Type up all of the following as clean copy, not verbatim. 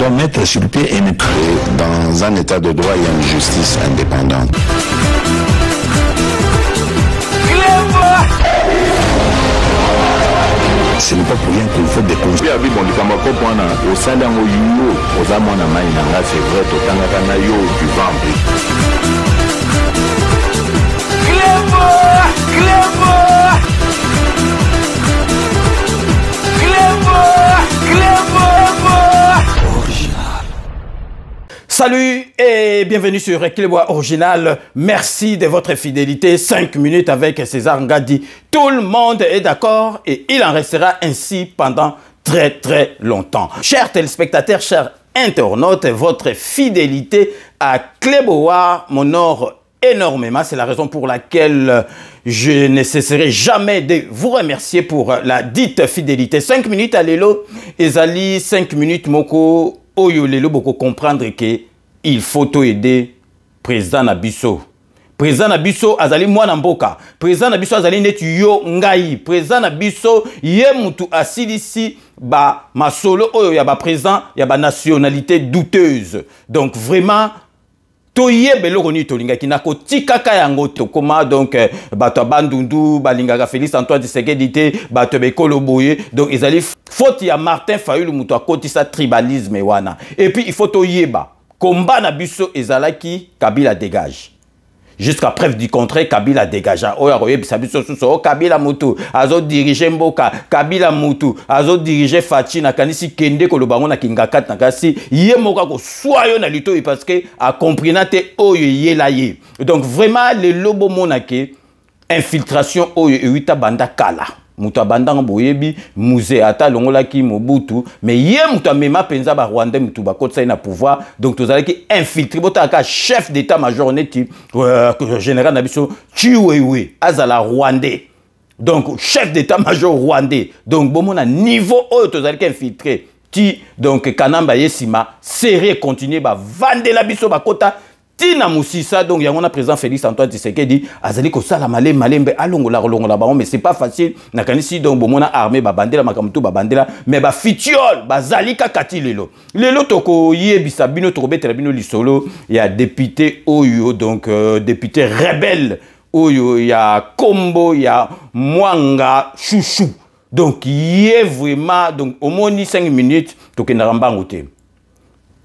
doit mettre sur pied et dans un état de droit, il y a une justice indépendante. Ce n'est pas pour rien qu'il faut des conseils. Salut et bienvenue sur Clébois Original. Merci de votre fidélité. 5 minutes avec César Ngadi. Tout le monde est d'accord et il en restera ainsi pendant très longtemps. Chers téléspectateurs, chers internautes, votre fidélité à Clébois m'honore énormément. C'est la raison pour laquelle je ne cesserai jamais de vous remercier pour la dite fidélité. 5 minutes à l'élo, ezali 5 minutes moko. Oyo lelo boko comprendre que il faut aider président Nabiso. Président Nabiso azali mwana mboka. Président Nabiso azali neti yo ngai. Président Nabiso ye mutu asilisi ba masolo oyo ya ba président ya ba nationalité douteuse. Donc vraiment toyebe lokoni tolinga kinako tikaka yango tokoma donc bato bandundu balingaka Félix Antoine Tshisekedi te bato bekolo boye donc ezali faute ya Martin Fayulu mutu akotisa tribalisme wana et puis il faut toyeba combat na biso ezalaki Kabila dégage. Jusqu'à preuve du contraire, Kabila dégage. Oya koyebisa biso suso Kabila mutu azo diriger mboka, Kabila mutu azo diriger Fachi na kanisi kende ko lobango na kingakat na kasi ye moka ko soyo na lito parce que a comprenant te oyo yela ye. Donc vraiment le lobo monake infiltration oyo euita banda kala. Mutu abandanga boyebi muze ata longola ki Mobutu mais ye mutu amema penza ba Rwanda mutu ba kotsa na pouvoir donc tozalaki infiltré botaka chef d'état-major neti général Nabiso Chiwewe azala rwandais donc chef d'état-major rwandais donc bomona niveau oyo tozalaki infiltré ti donc Kanamba Yesima serré continuer ba vandela biso ba kota Tina Moussissa, donc il y a un président Félix Antoine Tshisekedi, azali ko sala malembe alongola mais c'est pas facile. Nakanisi donc bomona armée ba bandela makamutu ba bandela mais ba fitiol ba zalika kati lelo. Lelo toko yebisa bino trobete bino lisolo, il y a député Oyo donc député rebelle Oyo, il y a Kombo, il y a Mwanga Chouchou. Donc il est vraiment donc au moins 5 minutes tokenda rambangote.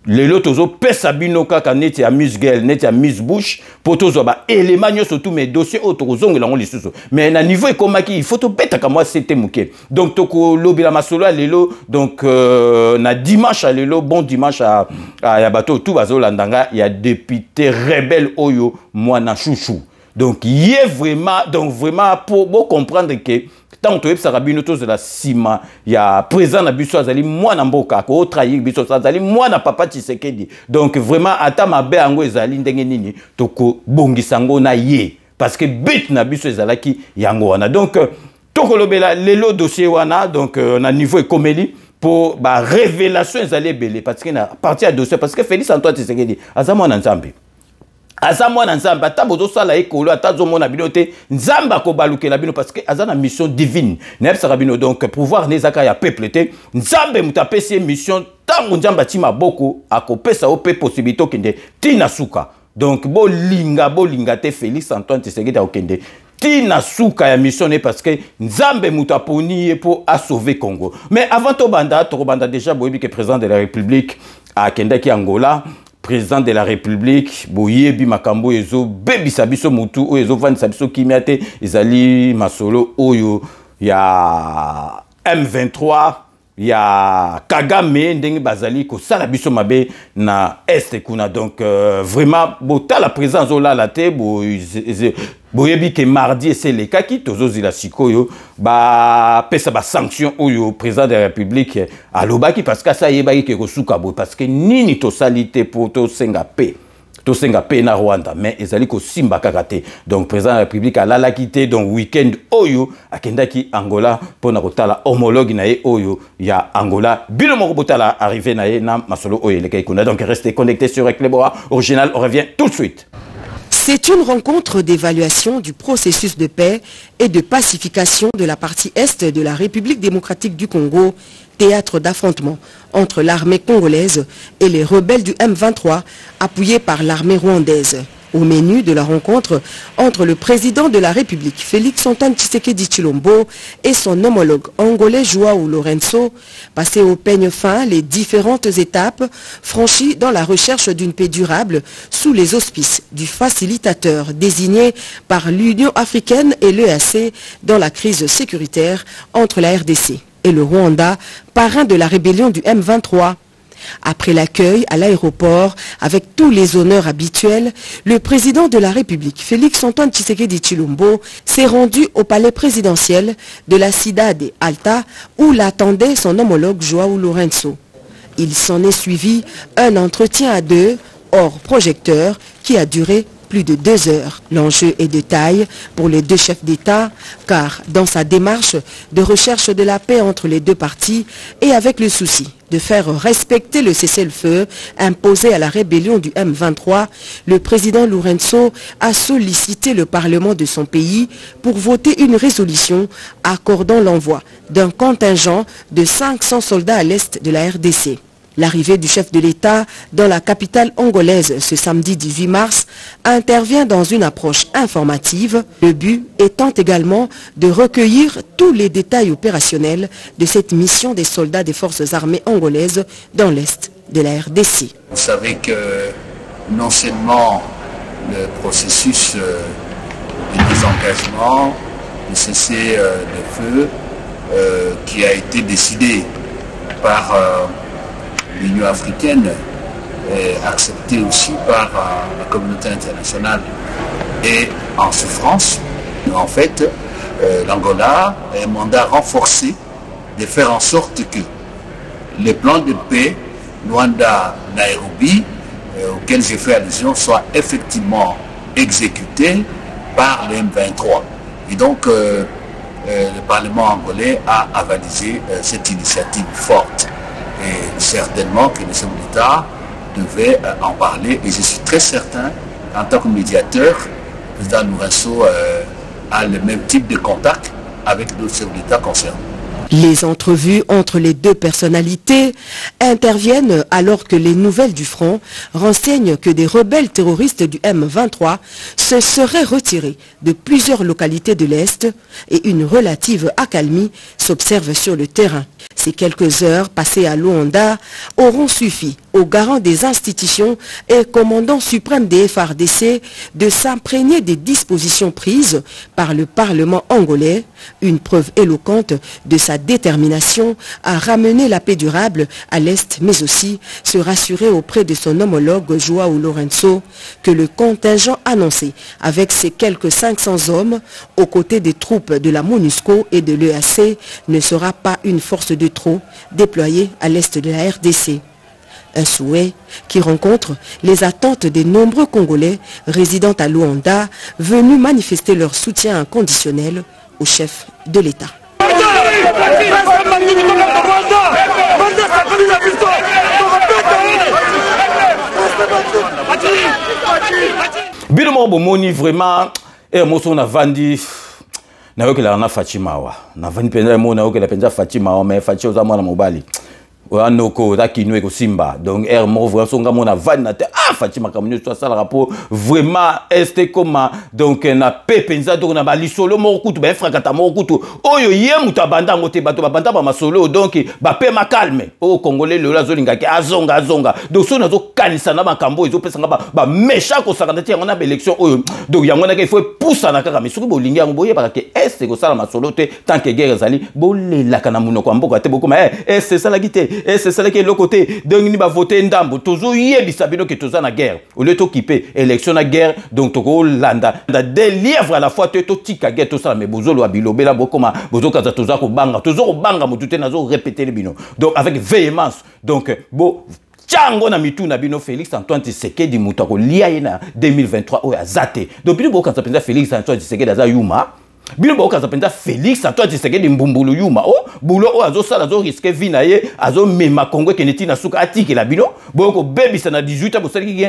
Lelo tozo pesa bino kaka neti ya Miss Girl, neti ya Miss Bush, pour tozo ba élément surtout mes dossiers autres zongelango lisusu. Mais na niveau ekomaki, il faut to beta ka moi c'était muke. Donc toko lobila masolo lelo donc na dimanche à lelo, bon dimanche à ya bato tout bazo landanga, il y a député rebelle Oyo mwana chouchou. Donc il est vraiment pour comprendre que tant que tu es biso de la cima, il y a présent na biso azali mwana mboka ko trahir biso azali mwana papa Tshisekedi. Donc vraiment ata mabe ango ezali ndenge nini toko bongisango na ye parce que but na biso ezalaki yango wana. Donc toko lobela lelo dossier wana donc na niveau ekomeli pour ba révélation ezali belé parce que na partie à dossier parce que Félix Antoine Tshisekedi azamwa na nzambe. Azamwa na nzamba ata bozo sala ekolo ata zo mona bino te nzamba ko balukela bino parce que azana mission divine nebsa bino donc pouvoir nezaka ya peuple te nzambe mutapesi mission tango nzamba tima boko akopesa ope possibilité kende tina suka donc bolinga te Félix Antoine Tshisekedi okende tina suka ya mission parce que nzambe mutaponi pour à sauver Congo. Mais avant to banda déjà boyebi que président de la République a kendaki Angola président de la République, boyebi makambo ezo bebi sabiso mutu o ezo vandi sabiso kimiate ezali masolo oyo ya M23 ya Kagame ndenge bazali ko sala biso mabe na est kuna donc vraiment bota la présence ola la te boyebi ke mardi c'est les kaki tozozi la sikoyo ba pesa ba sanction oyo président de la République alobaki parce que ça yebaki ke kosuka bo parce que nini to salite pour to senga paix na Rwanda mais ezali ko simba kakate donc président de la République a la quitté donc week-end oyo akendaki Angola pour na kotala homologue na ye oyo ya Angola bino moko botala arrivé na ye na masolo oyo lekay kuna donc restez connectés sur Clébois Original, on revient tout de suite. C'est une rencontre d'évaluation du processus de paix et de pacification de la partie est de la République démocratique du Congo théâtre d'affrontement entre l'armée congolaise et les rebelles du M23, appuyés par l'armée rwandaise. Au menu de la rencontre entre le président de la République, Félix Antoine Tshisekedi Tshilombo, et son homologue angolais Joao Lourenço, passer au peigne fin les différentes étapes franchies dans la recherche d'une paix durable sous les auspices du facilitateur désigné par l'Union africaine et l'EAC dans la crise sécuritaire entre la RDC et le Rwanda, parrain de la rébellion du M23. Après l'accueil à l'aéroport, avec tous les honneurs habituels, le président de la République, Félix Antoine Tshisekedi Tshilombo, s'est rendu au palais présidentiel de la Cidade Alta, où l'attendait son homologue Joao Lourenço. Il s'en est suivi un entretien à deux, hors projecteur, qui a duré plus de 2 heures. L'enjeu est de taille pour les deux chefs d'État, car dans sa démarche de recherche de la paix entre les deux parties et avec le souci de faire respecter le cessez-le-feu imposé à la rébellion du M23, le président Lourenço a sollicité le Parlement de son pays pour voter une résolution accordant l'envoi d'un contingent de 500 soldats à l'est de la RDC. L'arrivée du chef de l'État dans la capitale angolaise ce samedi 18 mars intervient dans une approche informative, le but étant également de recueillir tous les détails opérationnels de cette mission des soldats des forces armées angolaises dans l'est de la RDC. Vous savez que non seulement le processus de désengagement, de cesser le feu qui a été décidé par l'Union africaine est acceptée aussi par la communauté internationale et en souffrance. En fait, l'Angola a un mandat renforcé de faire en sorte que les plans de paix Luanda-Nairobi, auxquels j'ai fait allusion, soient effectivement exécutés par le M23. Et donc, le Parlement angolais a avalisé cette initiative forte. Et certainement que le chef d'État devait en parler. Et je suis très certain qu'en tant que médiateur, le président Lourenço a le même type de contact avec d'autres chefs d'État concernés. Les entrevues entre les deux personnalités interviennent alors que les nouvelles du front renseignent que des rebelles terroristes du M23 se seraient retirés de plusieurs localités de l'Est et une relative accalmie s'observe sur le terrain. Ces quelques heures passées à Luanda auront suffi aux garants des institutions et commandant suprême des FARDC de s'imprégner des dispositions prises par le Parlement angolais, une preuve éloquente de sa détermination à ramener la paix durable à l'Est, mais aussi se rassurer auprès de son homologue Joao Lourenço que le contingent annoncé avec ses quelques 500 hommes aux côtés des troupes de la MONUSCO et de l'EAC ne sera pas une force de trop déployée à l'Est de la RDC. Un souhait qui rencontre les attentes des nombreux Congolais résidant à Luanda venus manifester leur soutien inconditionnel au chef de l'État. Bino mo moni vraiment et mo so na vandi na yoke la na Fatima wa na vandi penza mo na yoke la penza Fatima wa mais Fatima za mwana mobali Anoko Rakinwe Simba donc er mo vraiment songa mona vandi na te Fatima kamunyo so sala rapport vraiment este comment donc na pepenza donc na balisolo mo kutu ba frakata mo kutu oyo ye muta banda ngote bato banda ba masolo donc ba pe ma calme o congolais le la zolinga ki azonga donc so nazo kanisa na makambo ezo pesa nga ba méchant ko sakanda ti ngona ba élection oyo donc yango na ke faut poussa na kaka misuki bolingi yango boye ba ke este ko sala masolo te tant que guerre zali bolela kana munoko mboka te bokoma c'est ça la guité c'est ça qui est le côté donc ni ba voter ndambo tozo yebisa bino ke toza na guerre au lieu d'occuper élection na guerre donc toko landa des lièvres à la fois to tika guerre tout ça mais bozolo abilobe la bokoma bozoka za toza ko banga mutute nazo répéter les bino donc avec véhémence donc bo Tchango na mitu na bino Félix Antoine Tshisekedi mutako liaye na 2023 o ya zate donc bino boka za penza Félix Antoine Tshisekedi za yuma bino boka za penza Félix Antoine Tshisekedi mbumbulu yuma o bulo o azo sala zo risque vie na ye azo mema Congo keneti na suka atiki la bino boko bebisa na 18 ans bosali ki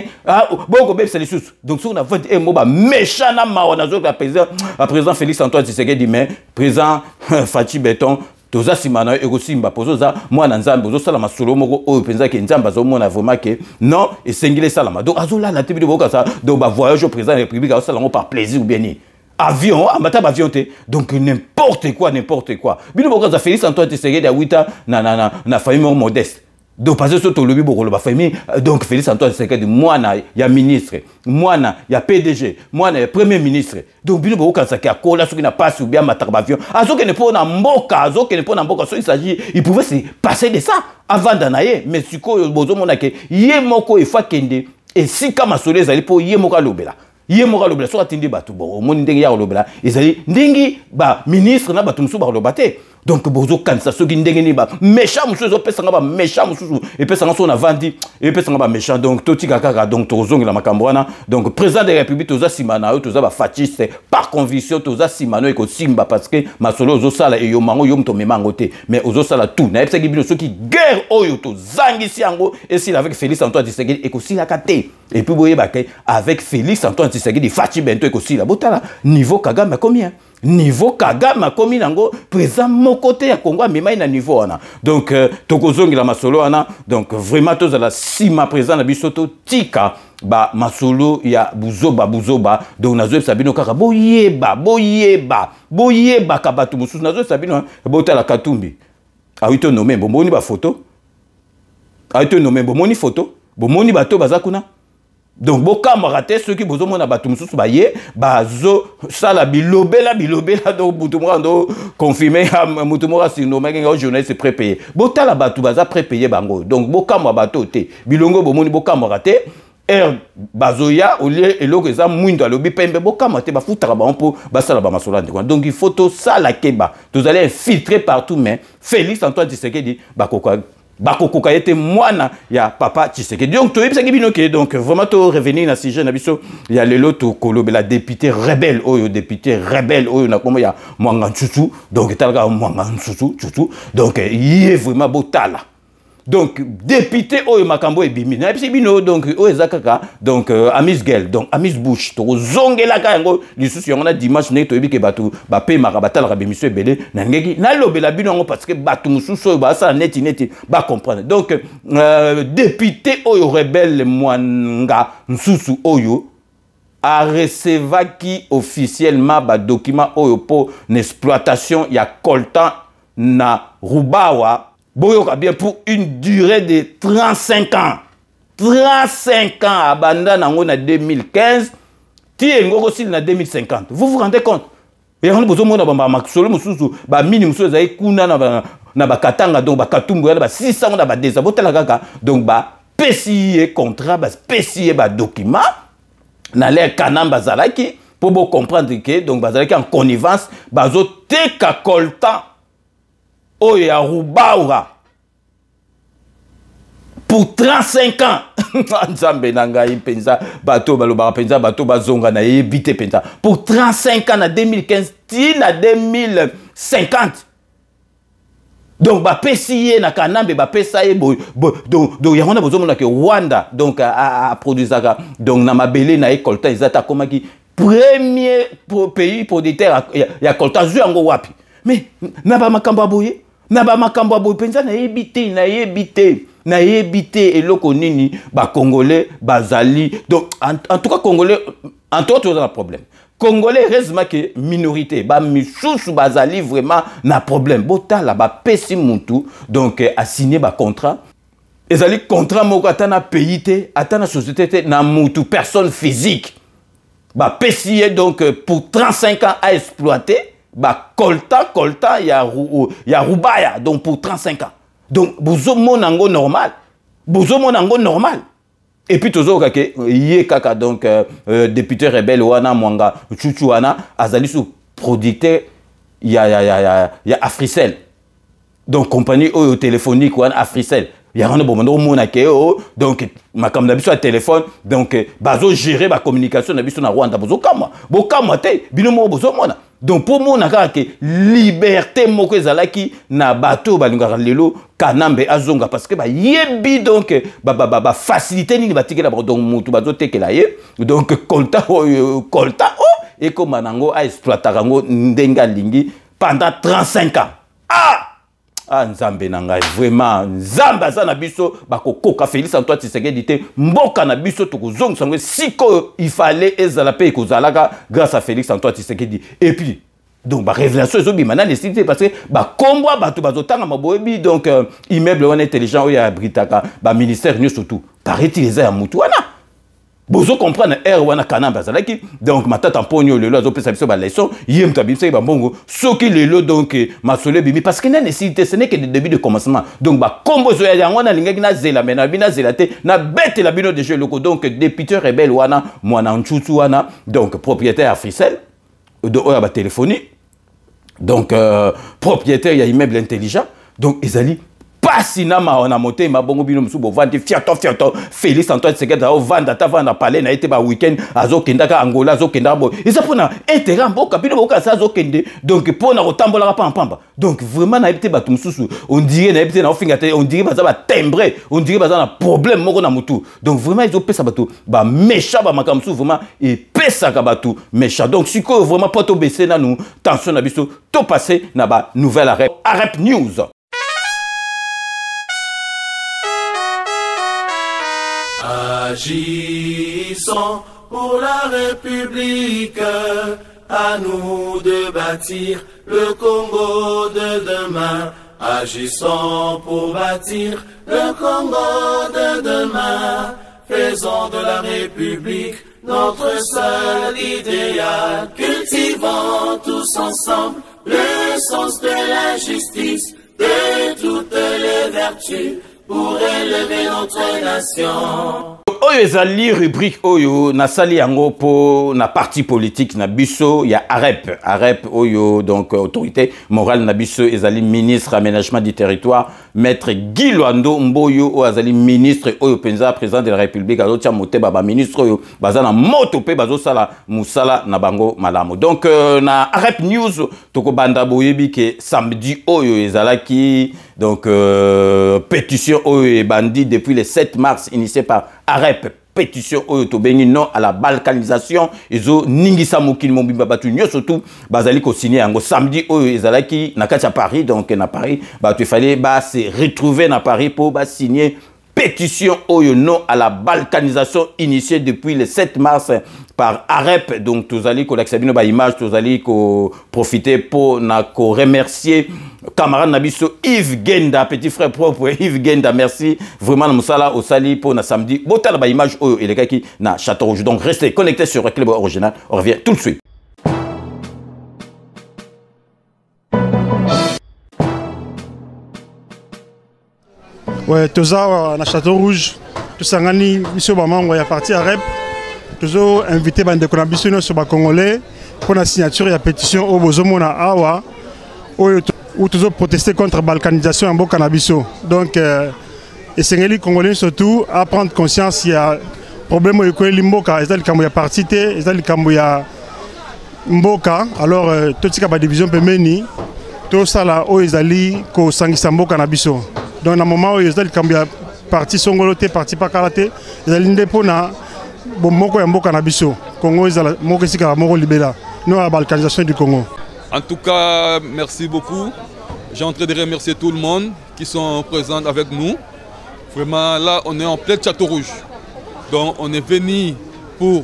boko bebisa les sous donc so na 21 moba méchant na mawa na zo ka président Félix Antoine Tshisekedi mais président Fachi Beton toza simana eko simba pozoza mwana nzambe ozosala masolo moko oyo penza ke nzambe azomona vraiment que non esengile salama donc azolala te bino boka ça donc ba voyage au président de la République azosala ngo par plaisir ou bien ni avion amata avion te donc n'importe quoi bino boka ça Félix Antoine Tshisekedi à 8 ans na famille modeste. Donc, parce que ce que le bibou, famille, donc Félix Antoine Tshisekedi, moi, il y a ministre, moi, il y a PDG, moi, il y a premier ministre. Donc, bino boka ça qui a colla, ce qui n'a pas ou bien matar avion. Azo qui n'est pas en mboka, azo qui n'est pas en mboka, il s'agit, il pouvait se passer de ça avant d'anayer. Mais si quoi, bozo monake, yé moko il faut kende et si comme asolé zali po yé moka lobela. Yé moka lobela, soit atteindre batu bon, au monde ndenge ya lobela, ezali ndenge ba ministre na batu musu ba lobate. Donc bozo kanisa soki ndenge ni ba méchant musu zo pesa nga ba méchant musu et pesa nga so na vandi et pesa nga ba méchant donc toti kaka donc tozongi la makambo wana donc président de la République toza simana toza ba fasciste par conviction toza simano eko simba parce que masolo zo sala e yo mango yo mto memango te mais ozo sala tout na epesa bino soki guerre oyo to zangisi yango et s'il avec Félix Antoine Tshisekedi eko sila kate et puis boye bakay avec Félix Antoine Tshisekedi fachi bento eko sila botala niveau Kagame combien niveau Kagame komi nango président mon côté ya Congo mema ina niveau wana donc tokozongi la masolo wana donc vraiment tous la sima président na bisoto tika ba masolo ya buzoba donc nazo sabino kaka boyeba kabatu mususu nazo sabino botala Katumbi awito nomé bomoni ba photo awito nomé bomoni photo bomoni bato bazakuna. Donc boka marate ceux qui bozo mona batu mususu baye bazo sala bilobela donc mutumwa ndo confirmer mutumwa sinomé nga journaliste prépayé botala batu baza prépayé bango donc boka mwa bato te bilongo bomoni boka marate bazoya olie eloko eza mwindo alobi pembe boka mate bafutaka ba mpo basala ba masola ndeko donc il faut to sala keba vous allez infiltrer partout mais Félix Antoine Tshisekedi bakokoka yete mwana ya papa Tshisekedi donc to yebisa bino ke donc vraiment to revenir na sujet na biso ya lelo to kolobela député rebelle oyo na komo ya Mwanga Ntsutu donc talaka Mwanga Ntsutu donc yé vraiment botala donc député oyo makambo ebimi na yebisa bino donc oyo ezakaka donc Amis Gel donc Amis Bush to zongela ka yango lisusu yango na dimanche ne to yebike batu ba pe makabatala bimiswe belé na ngeki na lobela bino yango parce que batu mususu oyo ba sala neti ba comprendre donc député oyo rebelle Mwanga Ntsutu oyo a recevaki officiellement ba document oyo pour l'exploitation ya coltan na Rubawa boyoka bien pour une durée de 35 ans. 35 ans à Banda nango na 2015, tie ngoko sil na 2050. Vous vous rendez compte? Et on besoin mona ba maksolo mususu ba minimum so ezai kuna na ba katanga donc ba katumbu ya ba 600 na ba désabotela kaka donc ba PCI contrat ba PCI ba document na les kanamba zalaki pour bo comprendre que donc bazalaki en connivence bazo teka coltan oyo ya Rubawa pour 35 ans. Nzambe nangai penza bato balobaka penza bato bazonga na yebite penza pour 35 ans na 2015 ti na 2050. Donc ba pesiye na kanambe ba pesaye donc ya on besoin que Rwanda donc a produisaka donc na mabele na écolta ezata komaki premier pays producteur ya colta zuango wapi mais na ba makambo aboye na ba makambo aboye penza na yebite eloko nini ba congolais bazali donc en tout cas congolais en tout cas on a un problème. Congolais reste que minorité ba misusu bazali vraiment na problème botala ba pesi muntu donc a signé ba contrat ezali contrat moko atana pays te atana société te na mutu personne physique ba pesi donc pour 35 ans à exploiter ba colta ya Rubaya donc pour 35 ans donc bozo monango normal et puis toujours que yé kaka donc député rebelle wana Mwanga Ntsutu wana azali sous producteur ya Africell donc compagnie téléphonique wana Africell ya rendre bomondo mona ke donc makambo na biso ya téléphone donc bazo gérer ba communication na biso na Rwanda bozo kamwa te bino mo bozo mona donc pour mona kaka liberté moko ezalaki na bato balingaka lelo kanambe azonga parce que ba yebi donc ba facilité nini batikela donc mutu bazo tekela ye donc kolta et comme nango a exploiter ngo ndenga lingi pendant 35 ans ah nzambe na ngai vraiment nzambe aza na biso bakokoka Félix Antoine Tshisekedi te mboka na biso tokozongisa ngo siko il fallait ezala pe kozalaka grâce à Félix Antoine Tshisekedi et puis donc ba révélation ezobima na nécessité parce que ba kombwa bato bazotanga maboyebi donc immeuble wana intelligent oyo abritaka ba ministère nyo surtout paraît-il eza ya mutu wana bozo comprendre R wana kanamba zalaki donc matata mponyo lelo azopesa biso ba leçon yem tabimse ba mbongo soki lelo donc masole bimi parce que na nécessité ce n'est que le début de commencement donc ba kombo zo ya yango na lingaki na zela mena bina zela te na bête la bino de jeu loko donc député rebelle wana mwana nchutu wana donc propriétaire Africell de oya ba téléphonie donc propriétaire ya immeuble intelligent donc ezali pasi na maona moté ma bongo bino musu bo vandi fiato Félix Antoine Tshisekedi o vanda ta vanda parler na été ba week-end azokenda ka Angola azokenda bo isa pona intérêt mboka bino boka sa azokende donc pona kotambola pa pamba donc vraiment na été ba tumsusu on dirait na été na ofinga te on dirait baza ba timbré on dirait baza na problème moko na mutu donc vraiment ils ont pesa bato ba méchant ba makamsu vraiment et pesa ka bato méchant donc siko vraiment poto baisser na nous tension na biso to passer na ba nouvelle Arep News. Agissons pour la République, à nous de bâtir le Congo de demain. Agissons pour bâtir le Congo de demain. Faisons de la République notre seul idéal. Cultivons tous ensemble le sens de la justice, de toutes les vertus, pour élever notre nation. Oyo ezali rubrique oyo nasali yango po na parti politique na biso ya Arep oyo donc autorité morale na biso ezali ministre aménagement du territoire maître Guy Lwando Mboyo oyo azali ministre oyo penza président de la République azotia moteba ba ministre oyo baza na moto pe bazo sala musala na bango malamu donc na Arep News toko banda boyebi ke samedi oyo ezalaki donc pétition oyo bandi depuis le 7 mars initiée par Arep pétition oyo to bengi non à la balkanisation ezo ningisa mokili mobimba batu nyoso tout bazali ko signer yango samedi oyo ezalaki na kati ya Paris donc na Paris batu fallait ba se retrouver na Paris pour ba signer pétition oyo non à la balkanisation initiée depuis le 7 mars par Arep donc tozali ko laksabino ba image tozali ko profiter pour na ko remercier camarade Nabiso Yves Genda petit frère propre Yves Genda merci vraiment na musala au sali pour na samedi botala ba image oyo elekaki na Château Rouge donc restez connectés sur Club Original on revient tout de suite. Ouais, toza na Château Rouge, tout sangani monsieur Bamango ya parti Arep. Tozo invité bande ko na biso no so ba congolais pour la signature ya pétition au bozomona awa où tozo protester contre balkanisation en boka na biso. Donc et sengeli congolais surtout à prendre conscience il y a problème au ekoli mboka, ezali kambo ya parti te, ezali kambo ya mboka. Alors totika ba division pemeni to sala o ezali ko sangisa mboka na biso. Donc, dans le moment où il y a des partis songoloté, partis pas karaté, il y a des indépendants, beaucoup de Congo, Congo, il y a la balkanisation du Congo. En tout cas, merci beaucoup. J'ai envie de remercier tout le monde qui sont présents avec nous. Vraiment, là, on est en plein Château Rouge. Donc, on est venu pour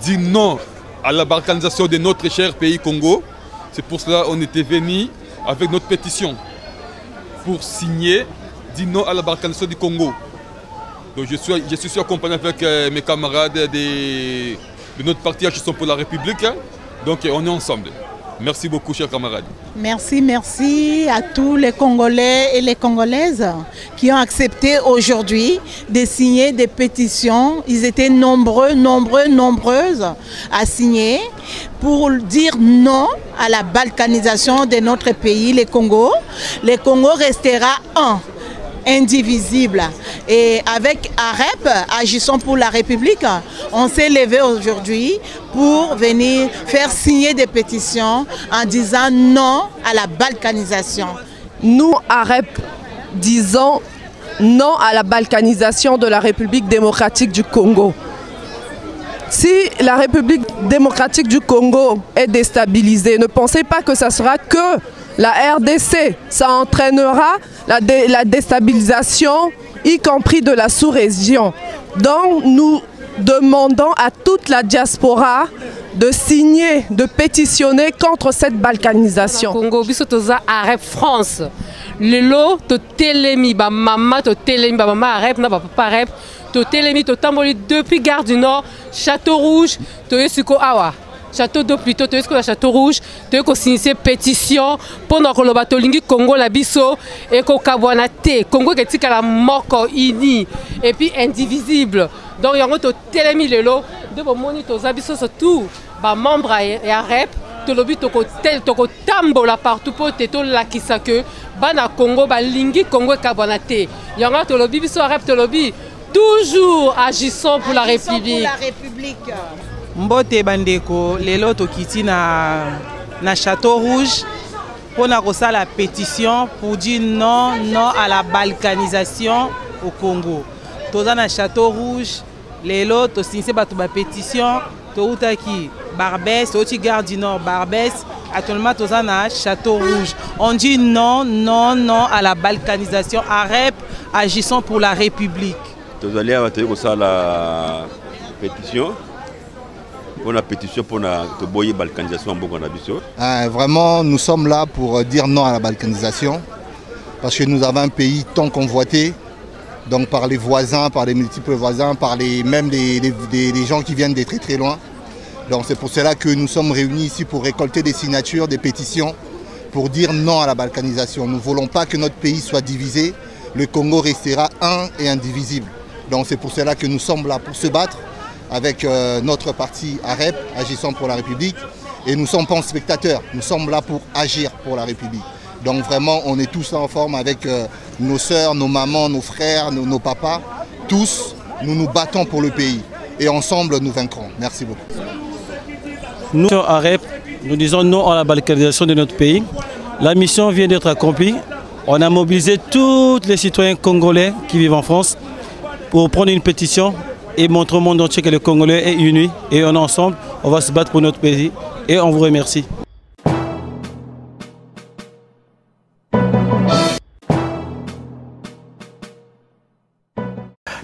dire non à la balkanisation de notre cher pays Congo. C'est pour cela qu'on était venu avec notre pétition pour signer dit non à la balkanisation du Congo. Donc je suis accompagné avec mes camarades de notre parti Agissons pour la République. Donc on est ensemble. Merci beaucoup, chers camarades. Merci à tous les Congolais et les Congolaises qui ont accepté aujourd'hui de signer des pétitions. Ils étaient nombreuses à signer pour dire non à la balkanisation de notre pays, le Congo. Le Congo restera indivisible. Et avec Arep, Agissons pour la République, on s'est levé aujourd'hui pour venir faire signer des pétitions en disant non à la balkanisation. Nous, Arep, disons non à la balkanisation de la République démocratique du Congo. Si la République démocratique du Congo est déstabilisée, ne pensez pas que ça sera que la RDC, ça entraînera la déstabilisation, y compris de la sous-région. Donc nous demandons à toute la diaspora de signer, de pétitionner contre cette balkanisation. Congo biso toza AREP France. Lelo to telemi ba mama to telemi ba mama AREP na ba papa AREP to telemi to tamboli depuis Gare du Nord, Château Rouge, to yesiko awa. Château d'eau plutôt, to yesiko la Château Rouge, to yeko signer pétition pendant que le bateau lingi Congo la biso et ko kabwana te. Congo ketika la moko ini et puis indivisible. Donc yango to telemi lelo de bo moni to zabiso tout. Ba membre ya AREP to lobi to ko tambola partout pour te to lakisa que bana Congo ba lingi Congo kabwana te. Yango to lobi biso AREP to lobi toujours agissons pour la République. Mbote bandeko lelo to kiti na Château Rouge pour na la pétition pour dire non à la balkanisation au Congo. Toza na Château Rouge lelo to signé ba pétition to utaki Barbès, au Gare du Nord, Barbès, actuellement toza na Château Rouge. On dit non à la balkanisation. AREP, agissons pour la République. Nous allons avoir la pétition. Pour la pétition pour la balkanisation. Vraiment, nous sommes là pour dire non à la balkanisation. Parce que nous avons un pays tant convoité. Donc par les voisins, par les multiples voisins, par même les gens qui viennent de très très loin. Donc c'est pour cela que nous sommes réunis ici pour récolter des signatures, des pétitions, pour dire non à la balkanisation. Nous ne voulons pas que notre pays soit divisé. Le Congo restera un et indivisible. Donc c'est pour cela que nous sommes là pour se battre avec notre parti AREP, Agissons pour la République. Et nous ne sommes pas en spectateurs, nous sommes là pour agir pour la République. Donc vraiment, on est tous en forme avec nos sœurs, nos mamans, nos frères, nos papas. Tous, nous nous battons pour le pays. Et ensemble, nous vaincrons. Merci beaucoup. Nous, AREP, nous disons non à la balkanisation de notre pays. La mission vient d'être accomplie. On a mobilisé tous les citoyens congolais qui vivent en France pour prendre une pétition et montrer au monde entier que le Congolais est uni. Et ensemble, on va se battre pour notre pays. Et on vous remercie.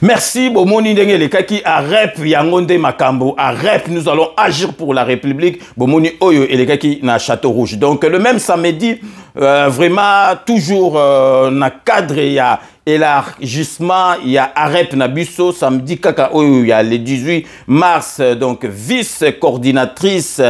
Merci, Bomoni Dengeleka qui AREP Yangonde Makambo. AREP, nous allons agir pour la République. Bomoni Oyo Eleka qui na Château Rouge. Donc le même samedi, vraiment toujours na cadre il y a élargissement, il y a AREP Nabusso samedi kaka Oyo il y a le 18 mars donc vice-coordinatrice.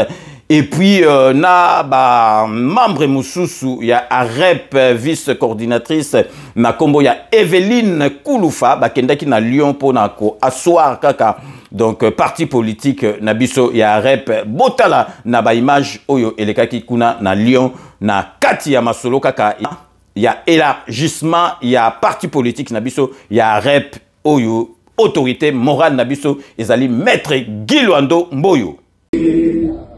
Et puis, na ba membre Moussousou, il y a AREP, vice-coordinatrice, na kombo, il y a Evelyne Kouloufa, ba kendaki na Lyon pour na ko asseoir kaka. Donc, parti politique, na biso, il y a AREP, Botala, na ba image, oyo, elekaki kuna na Lyon, na Kati ya Masolo kaka. Il y a élargissement, il y a parti politique, na biso, il y a AREP, oyo, autorité morale, na biso, ezali maître Guy Luando Mboyo.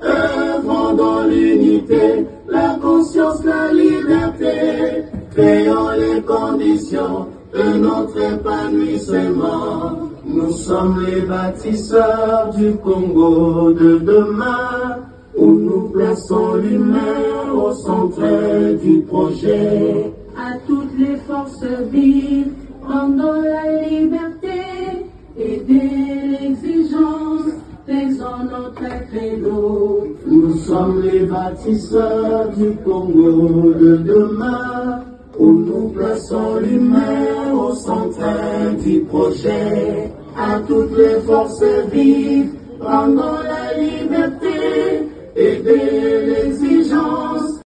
Œuvrons dans l'unité, la conscience, la liberté, créons les conditions de notre épanouissement. Nous sommes les bâtisseurs du Congo de demain, où nous plaçons l'humain au centre du projet. À toutes les forces vives, rendons la liberté, aider l'exigence. Faisons notre credo. Nous sommes les bâtisseurs du Congo de demain, où nous plaçons l'humain au centre du projet. À toutes les forces vives, rendons la liberté, aider l'exigence.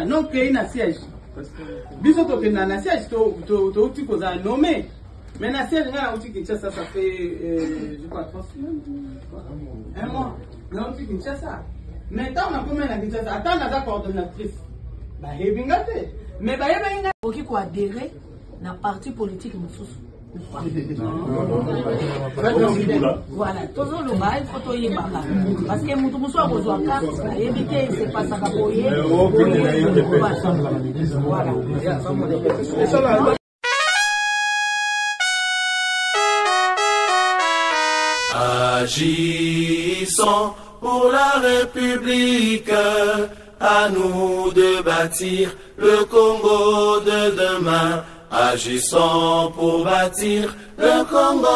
Non, créer un siège. Bisous, tu as un siège, tu as nommé. Mais la siège, ça fait, je crois, 3 semaines. Un mois. Mais on dit Kinshasa. Maintenant, on a combien à Kinshasa? Attends, on a la coordonnatrice. Bah, il y a mais bah, il y a qui faut adhérer à la partie politique. Voilà, toujours le bas, il faut y bas. Parce que nous sommes besoin de carte, éviter, c'est pas ça pour y voilà. Agissons pour la République, à nous de bâtir le Congo de demain. Agissons pour bâtir le Congo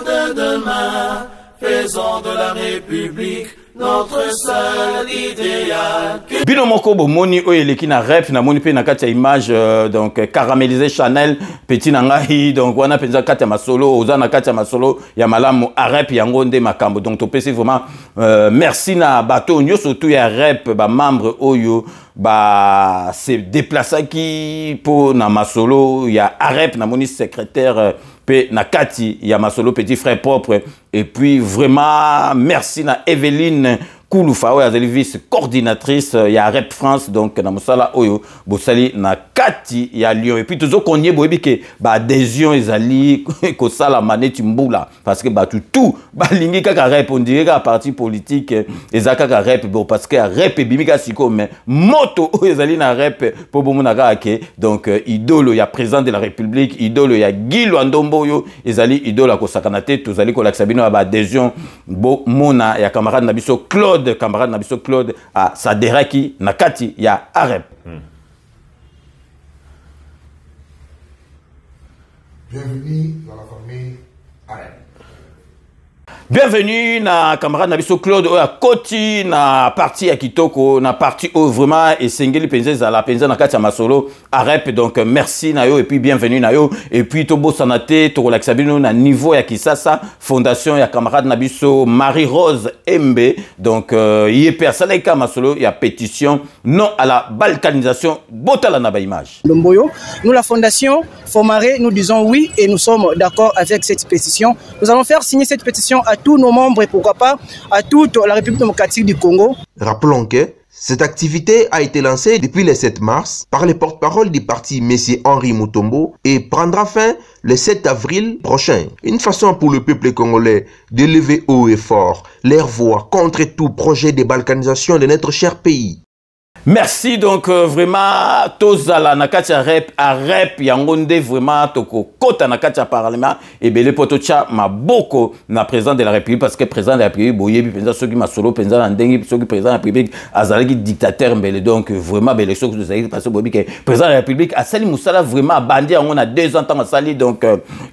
de demain. Faisons de la République notre seul idéal. Bino moko bomoni oyo eleki na rep na moni pe na kati ya image donc caramélisé Chanel petit na ngai donc wana penza kati ya masolo oza na kati ya masolo ya malamu a rep yango nde makambo donc to pesi vraiment merci na bato nyoso tout ya rep ba membre oyo ba se déplacer qui pour na masolo ya rep na moni secrétaire pe na kati ya masolo petit frère propre et puis vraiment merci na Evelyne Kouloufa oyo azali vice coordinatrice ya Rep France donc na mosala oyo bosali na kati ya Lyon et puis tozo konye boyebi ke ba adhésion ezali ko sala maneti mbula parce que ba tout ba lingi kaka rep on dirait ka parti politique ezaka ka rep bon parce que rep bimika siko mais moto oyo ezali na rep po bomona ka ke donc idolo ya président de la République idolo ya Guy Lwandombo oyo ezali idolo ko sakana te tozali ko lakisa bino ba adhésion bo mona ya camarade na biso Claude camarade Nabiso Claude à Saderaki Nakati ya Arep. Bienvenue dans la famille Arep. Bienvenue na camarade Nabiso Claude à Koti na partie à Kitoko na partie où vraiment et singeli penza la penza na kati ya masolo Arep donc merci na yo et puis bienvenue na yo et puis to bosanate to relaxa bino na niveau ya Kisasa fondation ya camarade Nabiso Marie Rose Mbe donc y est personne ka masolo ya pétition non à la balkanisation botala na ba image Lomboyo nous la fondation Fomare nous disons oui et nous sommes d'accord avec cette pétition. Nous allons faire signer cette pétition à tous nos membres et pourquoi pas à toute la République démocratique du Congo. Rappelons que cette activité a été lancée depuis le 7 mars par les porte-parole du parti M. Henri Mutombo et prendra fin le 7 avril prochain. Une façon pour le peuple congolais de lever haut et fort leur voix contre tout projet de balkanisation de notre cher pays. Merci donc vraiment tozala nakatia rep a rep yangonde vraiment toko kota nakatia parlement et belé potocha maboko na président de la République parce que président de la République boyebi penza soki masolo penza na ndengi soki président de la République azalaki dictateur mbele donc vraiment belé soki tozalaki parce que boyebi que président de la République asali musala vraiment bandi on a 2 ans tant asali donc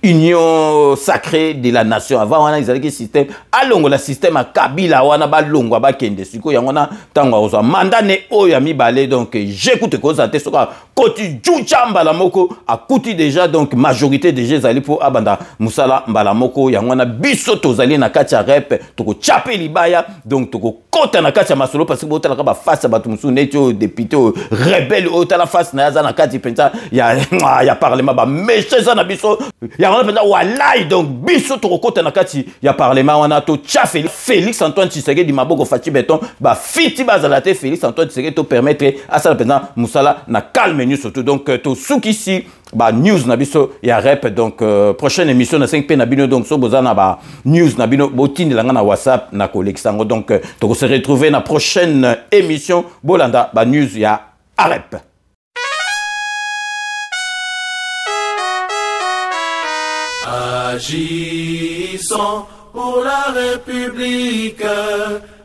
union sacrée de la nation avant on a izalaki système alongo la système a Kabila wana ba longo ba kende siko yangona tango ozo mandane oyo mi balé donc j'écoute que ça te soka koti juchamba la moko a kuti déjà donc majorité déjà zali pour abanda musala mbala moko yangona biso tozali na kati ya rep toko chape libaya donc toko kota na kati ya masolo parce que botala ka ba face batu musu neto député rebelle otala face na za na kati penza ya parlement ba méché za na biso yangona penza walai donc biso toko kota na kati ya parlement wana to chafe Félix Antoine Tshisekedi maboko fati beton ba fiti bazalate Félix Antoine Tshisekedi to permettre à ça pendant musala na calme news surtout donc to soukisi ba news na biso ya rep donc prochaine émission na 5p na bino donc so bozana ba news na bino botindi langa na WhatsApp na koleksango donc to se retrouver na prochaine émission bolanda ba news ya Arep. Agissons pour la République.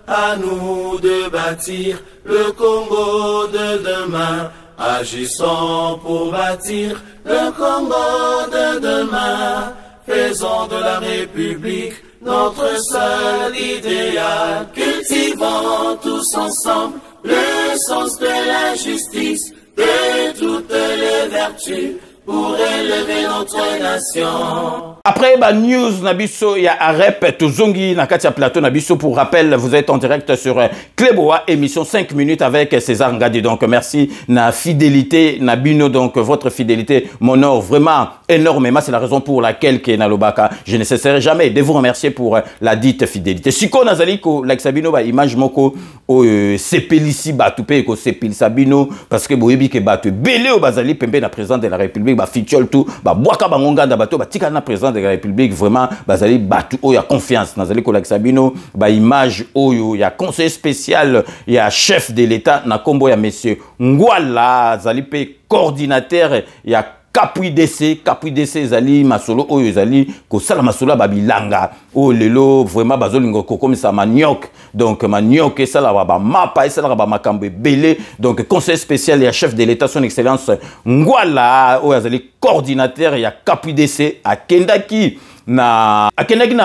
À nous de bâtir le Congo de demain. Agissons pour bâtir le Congo de demain. Faisons de la République notre seul idéal. Cultivons tous ensemble le sens de la justice, de toutes les vertus pour élever notre nation. Après la news Nabiso ya Arep Tozongi na Katia Plateau Nabiso pour rappel vous êtes en direct sur Cléboa émission 5 minutes avec César Ngadi donc merci na fidélité Nabino donc votre fidélité m'honore vraiment énormément c'est la raison pour laquelle que na lobaka je ne cesserai jamais de vous remercier pour la dite fidélité siko nazali ko like Sabino ba image moko o sepelisi batupe ko sepelisa bino parce que boyebi ke batu belé o bazali pembe na président de la République ba fitiol tout ba boaka bangonga da bato ba tika na président de la République vraiment bazali batu o ya confiance nazali ko like Sabino ba image oyo ya conseiller spécial ya chef de l'État na kombo ya monsieur Ngwala zali pe coordinateur ya Kapui DC ezali masolo oyo ezali kosala masolo babilanga o lelo vraiment bazolingo comme ça manioc donc manioc esala ba mapa esala ba makambo ebele donc conseil spécial et chef de l'état son excellence Ngwala oyo ezali coordinateur ya Kapui DC akendaki na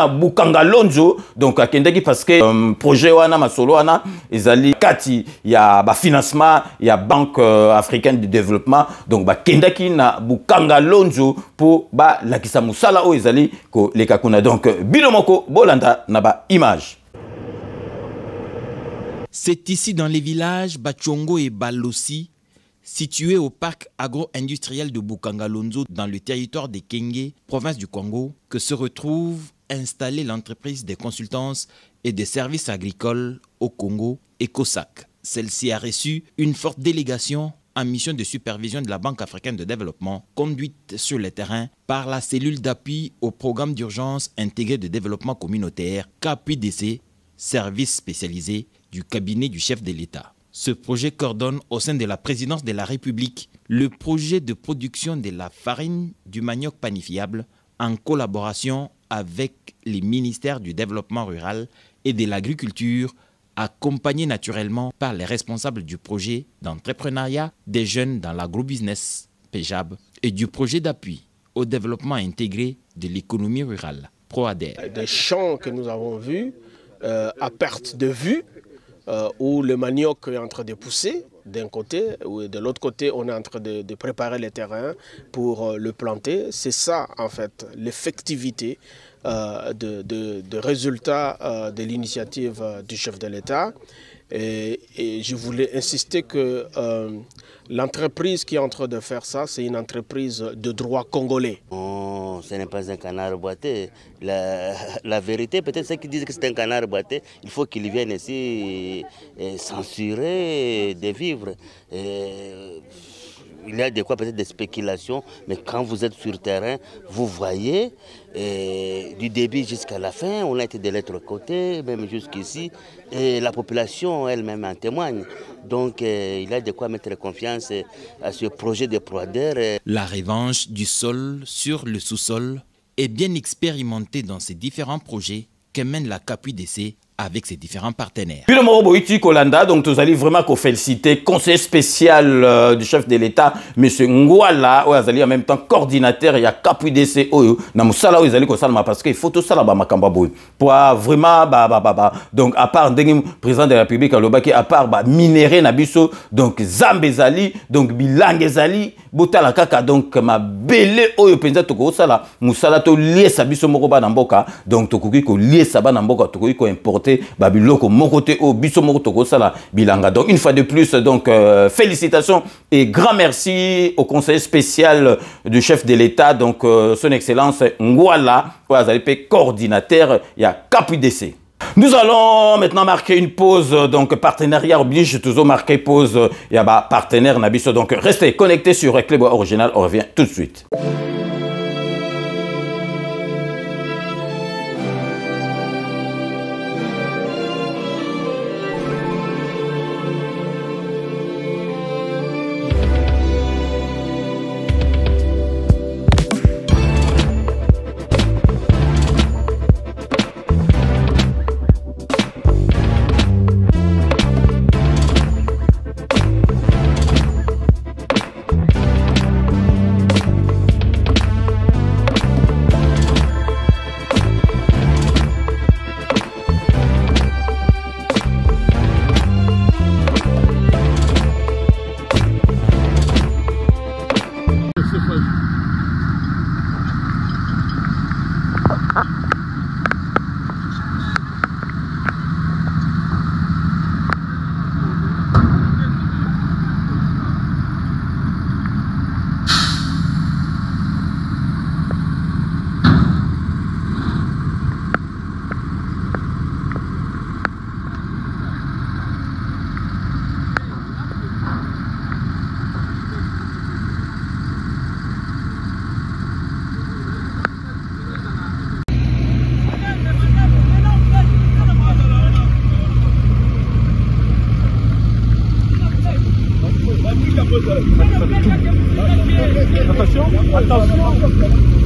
Bukanga Lonzo donc akendaki parce que projet wana masolo wana ezali kati ya ba financement ya banque africaine de développement donc bakendaki na Bukanga Lonzo pour ba lakisa musala o ezali ko leka kuna donc bilomoko bolanda na ba image. C'est ici dans les villages Bachongo et Balossi, situés au parc agro-industriel de Bukanga-Lonzo dans le territoire de Kenge, province du Congo, que se retrouve installée l'entreprise des consultances et des services agricoles au Congo, ECOSAC. Celle-ci a reçu une forte délégation en mission de supervision de la Banque africaine de développement, conduite sur le terrain par la cellule d'appui au programme d'urgence intégré de développement communautaire, KAPUI-DC, service spécialisé du cabinet du chef de l'État. Ce projet coordonne au sein de la présidence de la République le projet de production de la farine du manioc panifiable en collaboration avec les ministères du développement rural et de l'agriculture, accompagné naturellement par les responsables du projet d'entrepreneuriat des jeunes dans l'agrobusiness, PEJAB, et du projet d'appui au développement intégré de l'économie rurale, PROADER. Des champs que nous avons vus à perte de vue, où le manioc est en train de pousser d'un côté, et de l'autre côté on est en train de préparer le terrain pour le planter. C'est ça en fait l'effectivité de résultats de l'initiative du chef de l'État. Et je voulais insister que l'entreprise qui est en train de faire ça, c'est une entreprise de droit congolais. Non, ce n'est pas un canard boité. La vérité, peut-être ceux qui disent que c'est un canard boité, il faut qu'ils viennent ici censurer des vivres. Il y a de quoi peut-être des spéculations, mais quand vous êtes sur le terrain, vous voyez du début jusqu'à la fin, on a été de l'autre côté, même jusqu'ici, et la population elle-même en témoigne. Donc il y a de quoi mettre confiance à ce projet de PROADER. La revanche du sol sur le sous-sol est bien expérimentée dans ces différents projets que mène la KAPUI-DC avec ses différents partenaires. Puis le mot Boïti Kolanda, donc vous allez vraiment féliciter conseiller spécial du chef de l'État, M. Ngwala, ou en même temps coordinateur, il y a KAPUI-DC, na musala ou ils salma parce qu'il faut tout ça là-bas makamba boy. Pour vraiment donc à part le président de la République Alobaki, à part minéré nabiso, donc Zambezali, donc Bilangezali, Botala kaka donc ma belle oyo penza toko sala musala to lié sabiso moko na mboka, donc tokoki ko lié saba na mboka tokoki ko importer babiloko mokote o biso moko toko sala bilanga. Donc une fois de plus donc félicitations et grand merci au conseiller spécial du chef de l'État donc son excellence Ngwala, coordinateur il y a KAPUI-DC. Nous allons maintenant marquer une pause, donc partenariat oblige, toujours marquer pause, il y a partenaire Nabiso, donc restez connectés sur Reclebois Original, on revient tout de suite. Attention, attention.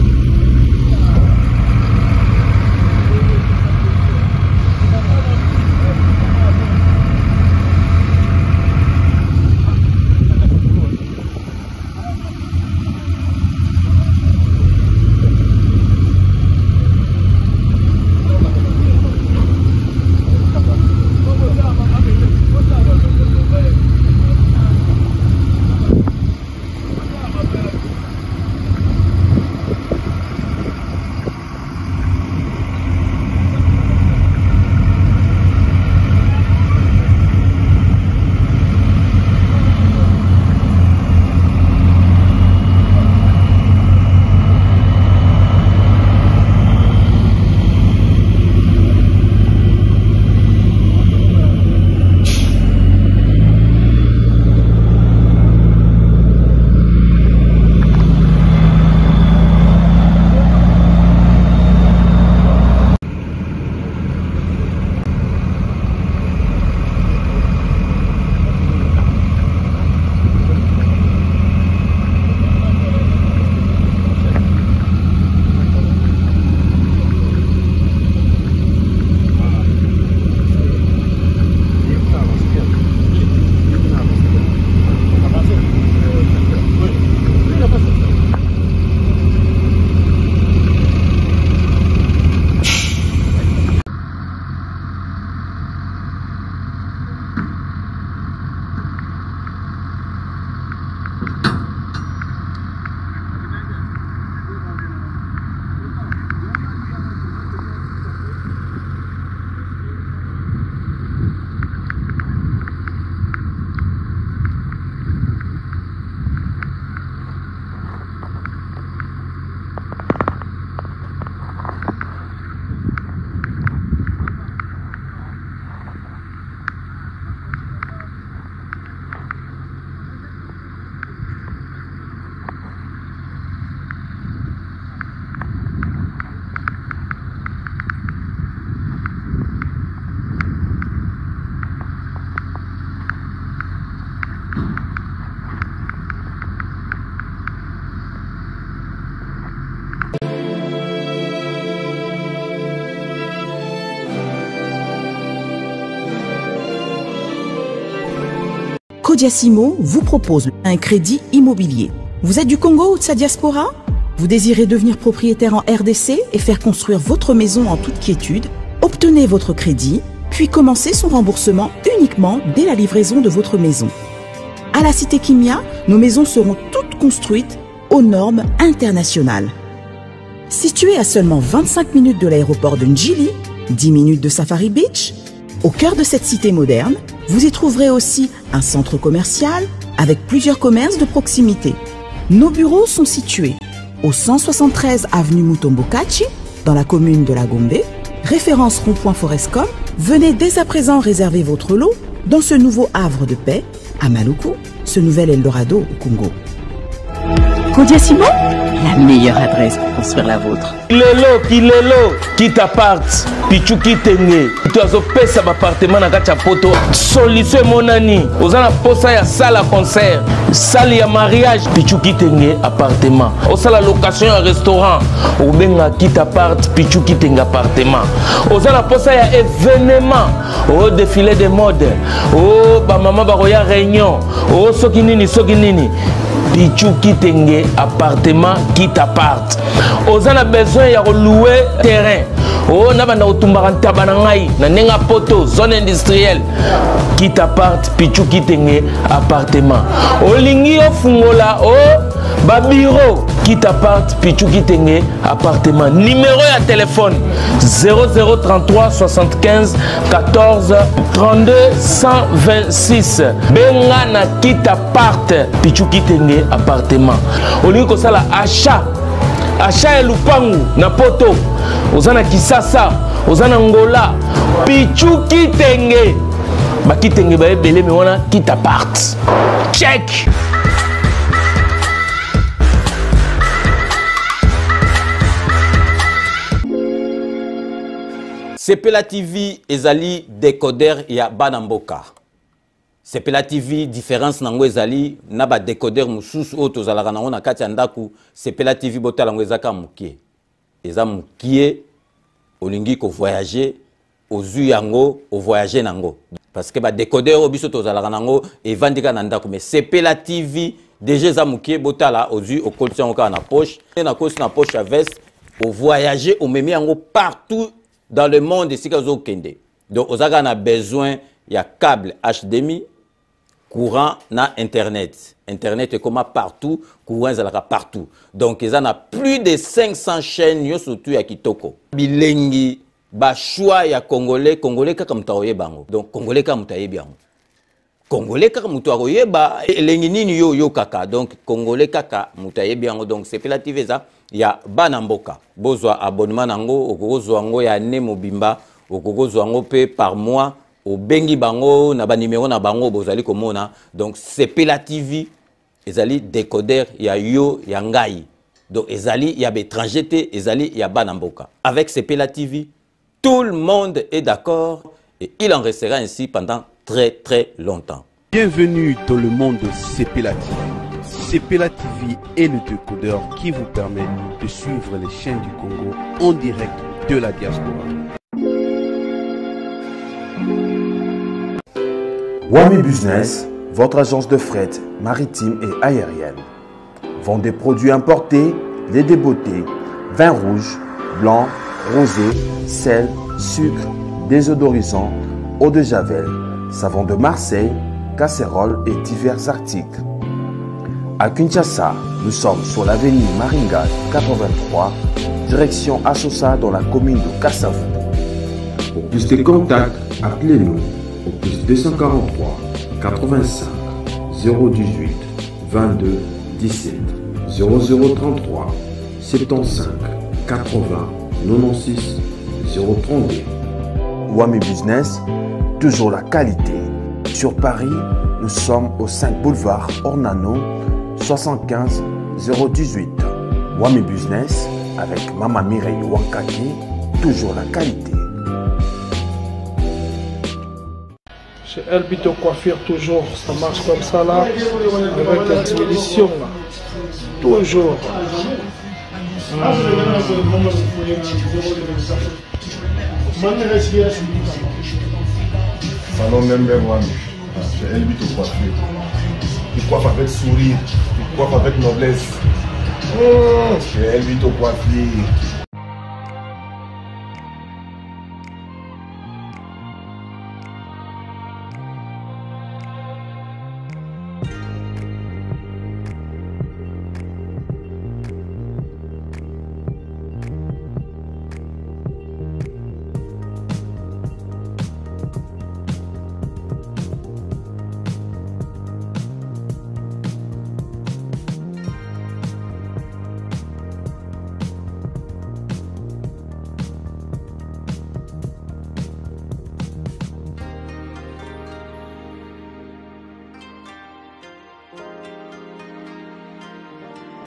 Codiasimo vous propose un crédit immobilier. Vous êtes du Congo ou de sa diaspora? Vous désirez devenir propriétaire en RDC et faire construire votre maison en toute quiétude? Obtenez votre crédit, puis commencez son remboursement uniquement dès la livraison de votre maison. À la Cité Kimia, nos maisons seront toutes construites aux normes internationales. Située à seulement 25 minutes de l'aéroport de Njili, 10 minutes de Safari Beach, au cœur de cette cité moderne, vous y trouverez aussi un centre commercial avec plusieurs commerces de proximité. Nos bureaux sont situés au 173 avenue Mutombokachi, dans la commune de La Gombe, référence rond-point Forescom. Venez dès à présent réserver votre lot dans ce nouveau havre de paix à Maluku, ce nouvel Eldorado au Congo. Codiasimo, la meilleure adresse pour construire la vôtre. Kilelo, qui t'apparte, pichu qui t'engue, tu as opé appartement na kacha poto, solution monani, aux ana posa ya salle à concert, salle ya mariage, pichu qui t'engue appartement, au salle location ya restaurant, au benga qui t'apparte, pichu qui t'engue appartement, aux ana posa ya événement, au défilé de mode, au ba mama ba roya réunion, au sokinini. Pichu Kitenge appartement qui t'apparte. Aux a besoin de louer terrain. Oh, na banda otumbaranta banangai na nenga poto zone industrielle qui t'apparte. Pichu Kitenge appartement. Olingi ofungola o babiro qui t'apparte. Pichu Kitenge appartement. Numéro de téléphone 0033 75 14 32 126. Benga na qui t'apparte. Pichu Kitenge appartement. Olingi ko sala achat et lupangu na poto ozana Kisasa ozana Ngola Pichu Kitenge ba Kitenge ba ebele me wana qui t'apparte. Check. Sepela TV ezali décodeur ya Banamboka. Sepela TV différence nango ezali na ba décodeur mususu o tozalaka nango na kati ya ndaku Sepela TV botala ngo ezaka mukie eza mukie olingi ko voyager ozui yango o voyager nango parce que ba décodeur o biso tozalaka nango evandika na ndaku mais Sepela TV déjà eza mukie botala ozui o kolti yango ka na poche na poche à veste o voyager o memi yango partout dans le monde ici ka zo kende donc ozaka na besoin ya câble HDMI courant na internet est comme partout courant ezalaka partout donc ils en a plus de 500 chaînes surtout ya kitoko bilengi ba choix ya congolais kaka mutaoye bango donc congolais kaka mutaye bango congolais kaka mutaoye ba elengi nini yo kaka donc congolais kaka mutaye bango donc Sepela TV za ya bana mboka bozwa abonnement nango okozwa ngo ya ne mobimba okozwa ngo pe par mois au bengi bango na ba numéro na bango bozali komona donc Sepela TV ezali décodeur ya yo ya ngai donc ezali ya étranger te ezali ya bana mboka avec Sepela TV tout le monde est d'accord et il en restera ainsi pendant très longtemps. Bienvenue dans le monde de Sepela TV. Sepela TV est le décodeur qui vous permet de suivre les chaînes du Congo en direct de la diaspora. Wami Business, votre agence de fret maritime et aérienne. Vend des produits importés, lait de beauté, vin rouge, blanc, rosé, sel, sucre, désodorisant, eau de javel, savon de Marseille, casseroles et divers articles. À Kinshasa, nous sommes sur l'avenue Maringa 83, direction Assosa dans la commune de Kassavu. Pour plus de contacts, appelez-nous au plus 243 85 018 22 17 0033 75 80 96 032. Wami Business, toujours la qualité. Sur Paris, nous sommes au 5 boulevard Ornano 75 018. Wami Business avec Mama Mireille Wankaki, toujours la qualité. Chez Elbito Coiffure, toujours, ça marche comme ça là, avec la expédition là. Toujours. Salon Member One, chez Elbito Coiffure. Il coiffe avec sourire, il coiffe avec noblesse. Chez Elbito Coiffure.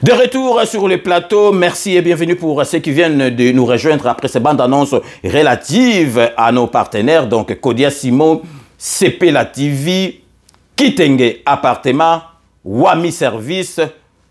De retour sur le plateau, merci et bienvenue pour ceux qui viennent de nous rejoindre après ces bandes annonces relatives à nos partenaires. Donc, Kodia Simon, Sepela TV, Kitenge Appartement, Wami Service,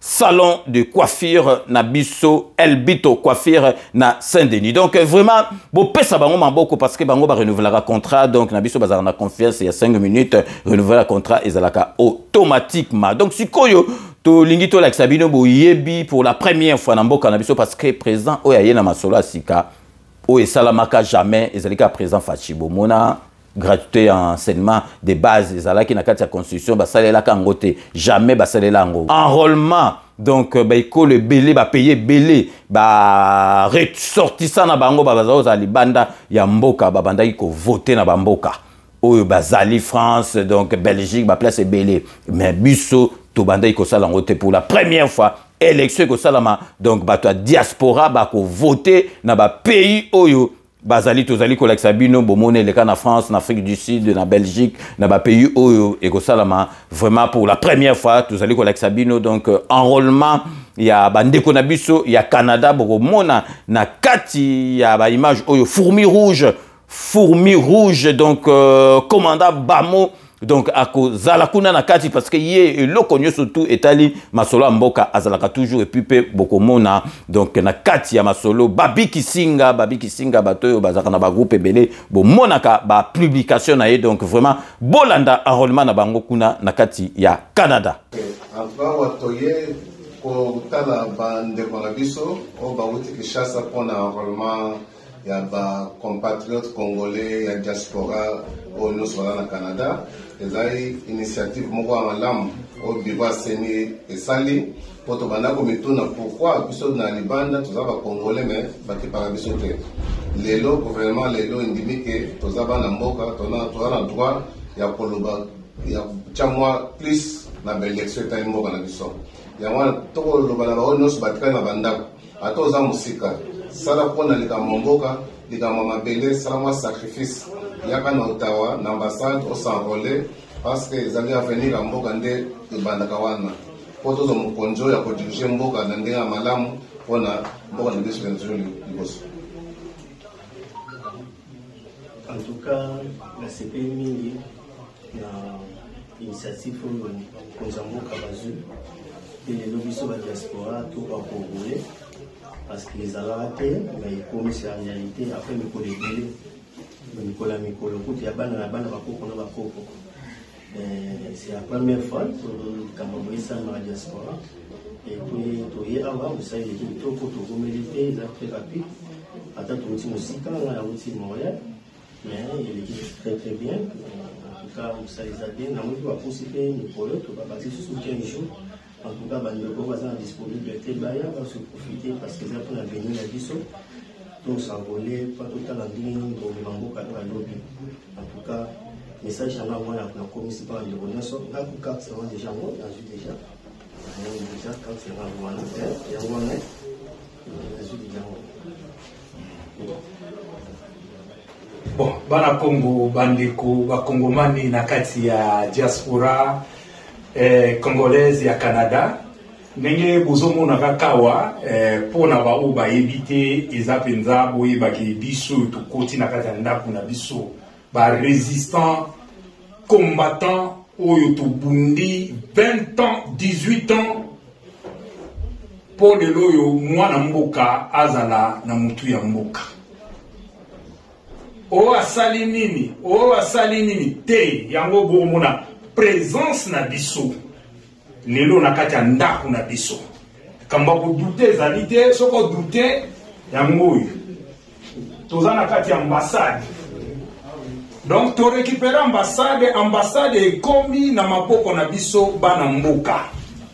Salon de coiffure Nabiso, Elbito Coiffure na Saint-Denis. Donc, vraiment, bon, pesa bango mamboko parce que bango va renouveler le contrat. Donc, Nabiso bazar na confiance, il y a 5 minutes, renouveler le contrat et zalaka automatiquement. Donc, si koyo, to lingito la sabino bo yebi pour la première fois na mboka Nabiso parce que présent oyaye na masolo asika o esalamaka jamais ezalika présent fachibo mona gratuité en enseignement de base ezalaki na kati ya constitution basalela kangote jamais basalela ngo enrôlement donc baiko le belé ba payer belé ba ressortissant na bango bazazo za libanda ya mboka babandaki ko voter na bamboka oyo bazali France donc Belgique ba place belé mais biso to bandai ko sala ngote pour la première fois élection ko salama donc bato diaspora ba ko voter na ba pays oyo bazali tozali kolakisa bino bomone leka na France, na Afrique du Sud, na Belgique, na ba pays oyo ekosalama vraiment pour la première fois tozali kolakisa bino donc enrôlement ya bandeko na biso ya Canada bomona na kati ya ba image oyo fourmi rouge donc commandant Bamo donc akozala kuna na kati parce que ye eloko nyonso tu etali masolo ya mboka azalaka toujours et puis pe bokomona donc na kati ya masolo babikisinga bato oyo bazalaka na bagroupe ebele bomonaka bapublication na ye donc vraiment bolanda enrôlement na bango kuna na kati ya Canada. Kotala bandeko na biso o bauti Kinshasa mpona enrôlement ya ba compatriotes congolais ya diaspora o nyonso baza na Canada. Ezali initiative moko ya malamu o biro aseni esali po tobanda komituna pourquoi biso na libanda toza ba congolais mais bakipaka biso te. Lelo gouvernement lelo indimi ke toza bana mboka toza na droit ya koloba ya chamwa plus na baélection etali mboka na biso. Yango toko lobala ba nyonso batikali na bandako ata oza mosika sala mpona likambo mboka likambo mabele sala mwa sacrifice yaka na Ottawa na ambassade osenrole parce que ezali avenir ya mboka nde ebandaka wana po tozwa mokonzi ya kodirige mboka na ndenge ya malamu mpona mboka na biso toujours liboso. En tout cas la CP mingi na initiative oyo mokonzi ya mboka bazwi et le biso ba diaspora tout ba congolais parce que les alate mais comme c'est en réalité après mikolo ebele mikolo kuti ya bana na bana bakoko na bakoko c'est la première fois que Camerounais ma diaspora et puis toye awa musai l'équipe to pour to mériter ça très rapide ata to ti musika na uti Montréal mais l'équipe très bien en tout cas musai ça bien na mutu ba possible mikolo to ba bâtir sous 15 jours. En tout cas, les gens sont disponibles pour se profiter parce que c'est pour l'avenir de l'Abisso. Donc, s'envoler, pas tout à l'endroit pour le Mambo à lobby. En tout cas, message à la commission par les renaissances. Là, pour 4 c'est déjà moi, j'en suis déjà. Déjà, quand c'est là, voilà, il y a moi, j'en suis déjà moi. Bon, bana Congo, bandeko, bakongomani na kati ya diaspora congolaise ya Canada ndenge bozomona kakawa pona ba o ba éviter eza penza boyeba ke biso tokoti na kati ya ndako na biso ba résistant combattant oyo tobundi 20 ans 18 ans pour de loyo mwana mboka azala na mutu ya mboka o asali nini te yango bomona présence na biso lelo na kati ya ndako na biso kamba ko douter ezali te soko douter yango oyo toza na kati ya ambassade donc to récupérer ambassade ekomi na maboko na biso bana mboka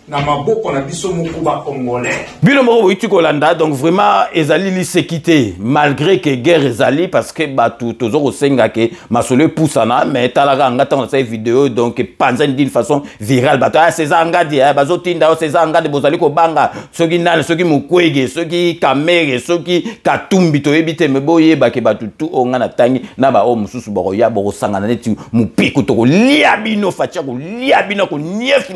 na maboko na biso mokuba congolais bino moko boiti kolanda donc vraiment ezali lisekité malgré que guerre ezali parce que batu tozo kosenga ke masolo pusana mais talaka ngata na sa vidéo donc panzani d'une façon virale batu César Ngadi bazotinda César Ngadi bozali ko banga soki nana soki mukwege soki kamere soki katumbi to ebite meboye bake batu tu onga na tangi na ba o mususu boko ya boko sangana neti mupiku to ko lia bino fatia ko lia bino ko nief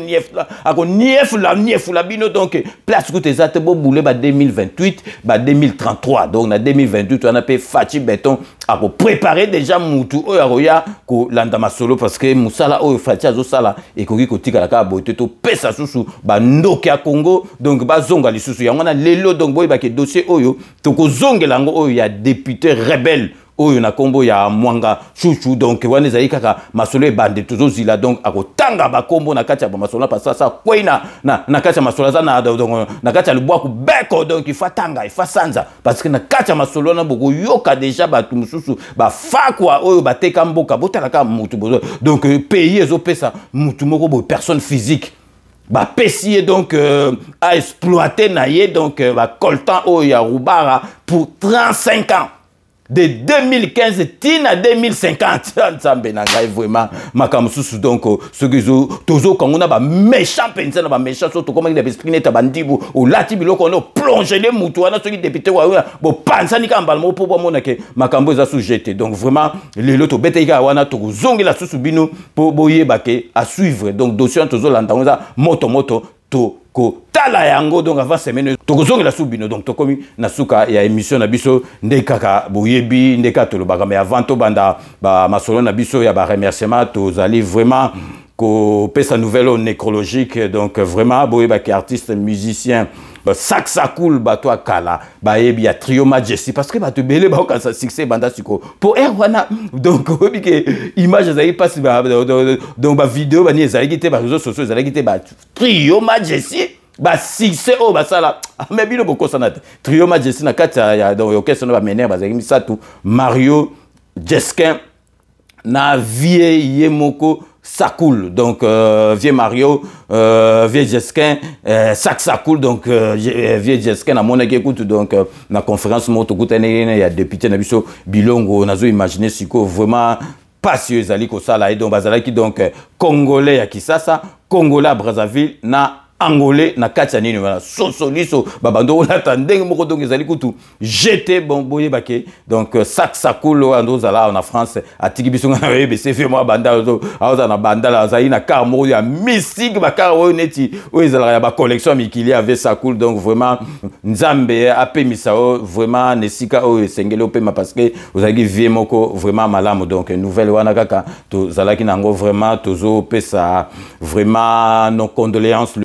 ako niefula bino donc place que tes até bo boulé ba 2028 ba 2033 donc na 2028 on a fait Fachi Béton à préparer déjà mutu oya ko landa masolo parce que musala oyo Fachi azo sala et ko kotika la ka bote to pesa susu ba ndoki ya Congo donc ba zonga lisusu yango na lelo donc boy ba ke dossier oyo to ko zongela ngo oyo ya député rebelle oyo na kombo ya Mwanga Chouchou donc wana ezali kaka masolo ebande tozozila donc akotanga ba kombo na kati ya masolo parce que ça kwena na kati ya masolo za na kati ya lubwa ku beko donc ifatanga ifasanza parce que na kati ya masolo na boko yoka déjà batu mususu ba fakwa oyo bateka mboka botalaka mutu bozo donc pays ezopesa mutu moko bo personne physique ba pesier donc a exploité na ye donc ba coltan oyo ya Rubara pour 35 ans de 2015 à 2050 nzambe na ngai vraiment makamususu donc ce que tozo quand on a ba méchant pensa na ba méchant so to comment il a esprit net bandibu o lati biloko no plonger les mutu wana soki député wa bo pansa ni kambala mo po mona ke makambo za sujeté donc vraiment les loto beteka wana to zongi la susu bino po boyeba ke à suivre donc dossier tozo landa moto to ko tala yango donc avant semaine tokozongi la subino donc tokomi na suka ya émission na biso ndekaka boyebi ndeka tolobaka mais avant to banda ba masolo na biso ya ba remerciement tozali vraiment ko pesa nouvelle nécrologique donc vraiment boyeba ki artiste musicien Saxa cool bato kala baebi ya trio Majesty parce que bato belé ba ka sa succès banda siko pour erwana donc obi ke image ezali passe donc ba vidéo ba ni ezali kité ba réseaux sociaux ezali kité ba trio Majesty ba succès o ba sala mais bino boko sanate trio Majesty na kata ya donc orchestre no ba mener ba zali misatu Mario Jesquin na vie yemoko Sacoul, donc vieux Mario, vieux Jesquin, Sac cool, donc vieux Jesquin, à mon écoute, donc la conférence moto il y a député Nabiso Bilongo, on a imaginé si vraiment passieux Zali Kosala et donc Bazalaki donc Congolais à Kisasa, Congolais à Brazzaville, na Angolais na Katianini voilà sosoliso babando la tandeng moko donc ezali kutu jeté bon boye baké donc Saxakulo andozala en France atiki biso na BBC fait moi banda aza na banda la zaina na car mo ya mystique bakar o neti o ezala ya ba collection mikili avec Sakul donc vraiment nzambe ape misao vraiment nesika o sengelo pe ma parce que ozaki vie moko vraiment malamu donc nouvelle wana kaka to zalaki nango vraiment tozo pesa vraiment nos condoléances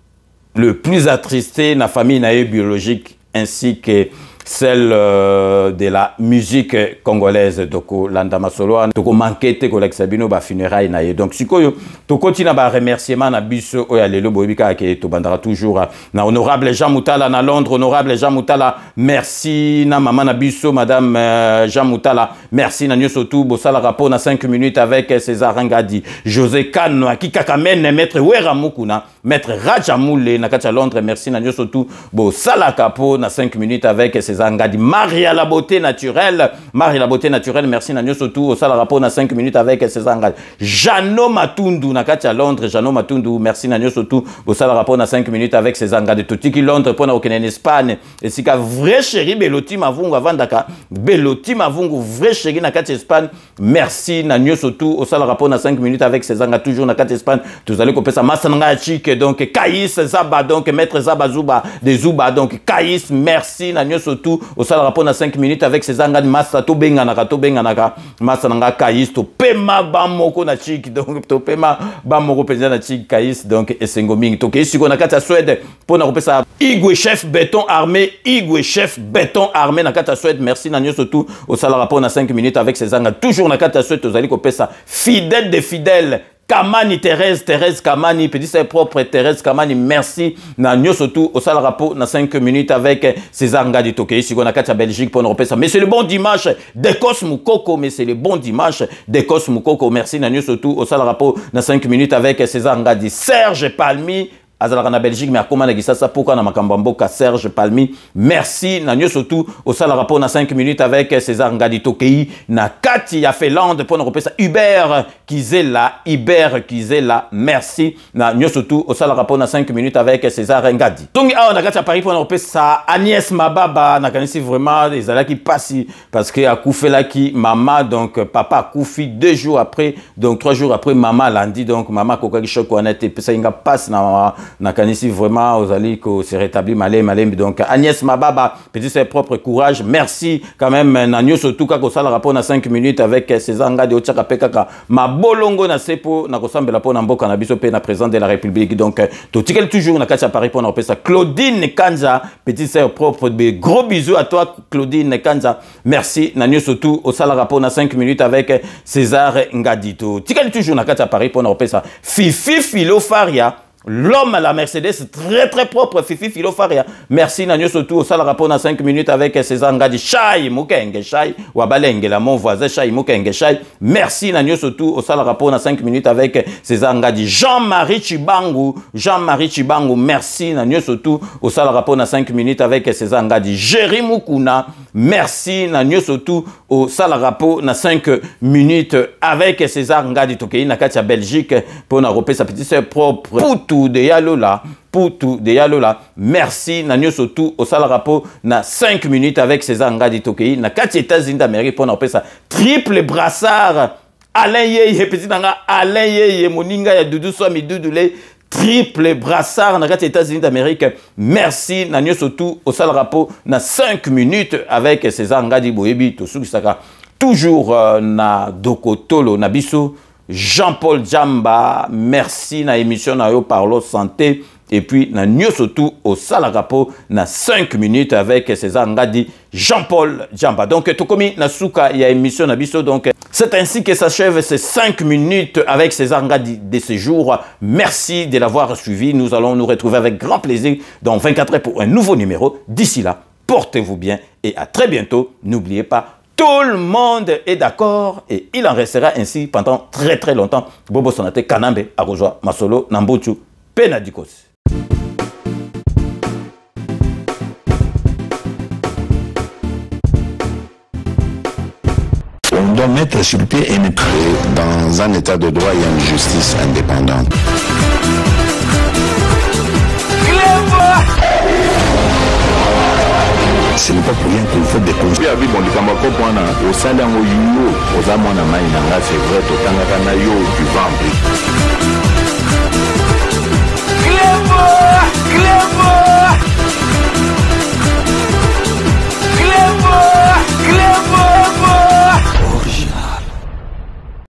le plus attristé na famille nae biologique ainsi que celle de la musique congolaise toko landama solo toko manquete ko l'exabino ba funérailles nae donc sikoyo to continue ba remerciement na biso oya lelo boyebika ke to bandara toujours na honorable Jean Moutala na Londres honorable Jean Moutala merci na maman na biso madame Jean Moutala merci na nyoso tout bosala rapport na 5 minutes avec César Ngadi José Kano qui kakamene maître Wera Mukuna maître Rajamoule na kacha Londres merci na nyoso tout bosala capo na 5 minutes avec César Ngadi Marie à la beauté naturelle merci na nyoso tout au sala rapport na 5 minutes avec César Ngadi Jano Matundu na kacha Londres Jano Matundu merci na nyoso tout au sala rapport na 5 minutes avec César Ngadi totiki Londres pona okene en Espagne et si ka vrai chéri Beloti Mavungu avandaka Beloti Mavungu vrai chéri na kacha Espagne merci na nyoso tout au sala rapport na 5 minutes avec César Ngadi toujours na kacha Espagne tous allez kopesa masananga chic donc Kaïs Zaba donc maître Zaba Zuba des Zuba donc Kaïs merci na nyoso tout au sala rapport na 5 minutes avec César Ngadi massa to benganaka massa nanga Kaïs to pema bamoko na chic donc to pema bamoko penza na chic Kaïs donc esengoming to Kaïs ko na kata Suède pour na kopesa Igwe chef béton armé na kata Suède merci na nyoso tout au sala rapport na 5 minutes avec César Ngadi toujours na kata Suède to zali kopesa fidèle des fidèles Kamani Thérèse Kamani, petit c'est propre Thérèse Kamani, merci. Na nyoso tout au sale rapport na 5 minutes avec César Ngadi Tokei, si on a 4 à Belgique pour nous repérer ça. Mais c'est le bon dimanche de Cosmukoko, mais c'est le bon dimanche de Cosmukoko. Merci na nyoso tout au sale rapport na 5 minutes avec César Ngadi. Serge Palmi. Azalaka na Belgique mais akoma na gisasa pourquoi na makambamboka Serge Palmi merci na nyo surtout au sala rapport na 5 minutes avec César Ngadi Tokei na kati ya Finlande pour nous repesa Hubert Kizela merci na nyo surtout au sala rapport na 5 minutes avec César Ngadi donc na kati ya Paris pour nous repesa Agnès Mababa na kanisi vraiment des alaki passi parce que akufela ki maman donc papa akufi 2 jours après donc 3 jours après maman lundi donc maman kokaki choc on était pesa inga passe na kanisi vraiment aux alliés que se rétablit malem donc Agnès Mababa petit ses propres courage merci quand même na nyo surtout ka ko sala rapport na 5 minutes avec César Ngadi Ochaka pekaka mabolongo na sepo na ko sambela po na mboka na biso pe na président de la République donc to tikel toujours na kacha Paris pour na pesa Claudine Kanza petit ses propre de gros bisous à toi Claudine Kanza merci na nyo surtout au sala rapport na 5 minutes avec César Ngadi to tikel toujours na kacha Paris pour na pesa Fifi Filofaria l'homme à la Mercedes très propre Fifi Filofaria merci Nanyo surtout au sale rapport na 5 minutes avec César Ngadi Chai Mukenge Chai Wabalenge la mon voisin Chai Mukenge Chai merci Nanyo surtout au sale rapport na 5 minutes avec César Ngadi Jean-Marie Chibangu merci Nanyo surtout au sale rapport na 5 minutes avec César Ngadi Jerry Mukuna merci Nanyo surtout au sale rapport na 5 minutes avec César Ngadi Tokei na katia Belgique pour na repé sa petite sœur propre Poutou de Yalola merci na nyo surtout au sala rapport na 5 minutes avec César Ngadi Tokei na 4 États-Unis d'Amérique pour na repé sa triple brassard Alain Yeye petit nanga Alain Yeye moninga ya Doudou Swami Doudoulé triple brassard dans les États-Unis d'Amérique. Merci Nanyo Sotou au sal rapport na 5 minutes avec César Ngadi Boyebi Tosukisaka. Toujours na Dokotolo Nabiso Jean-Paul Djamba. Merci na émission na yo parlo santé. Et puis, na Nyosotu au Salarapo, na 5 minutes avec César Ngadi, Jean-Paul Djamba. Donc, Tokomi Nasuka, il y a émission Nabiso. Donc, c'est ainsi que s'achève ces 5 minutes avec César Ngadi de ce jour. Merci de l'avoir suivi. Nous allons nous retrouver avec grand plaisir dans 24 heures pour un nouveau numéro. D'ici là, portez-vous bien et à très bientôt. N'oubliez pas, tout le monde est d'accord et il en restera ainsi pendant très très longtemps. Bobo Sonate Kanambe, Arozwa, Masolo, Nambochu, Penadikos. On doit mettre sur pied et dans un état de droit, il y a une justice indépendante. Ce n'est pas pour rien qu'on fait des conseils. C'est vrai, tu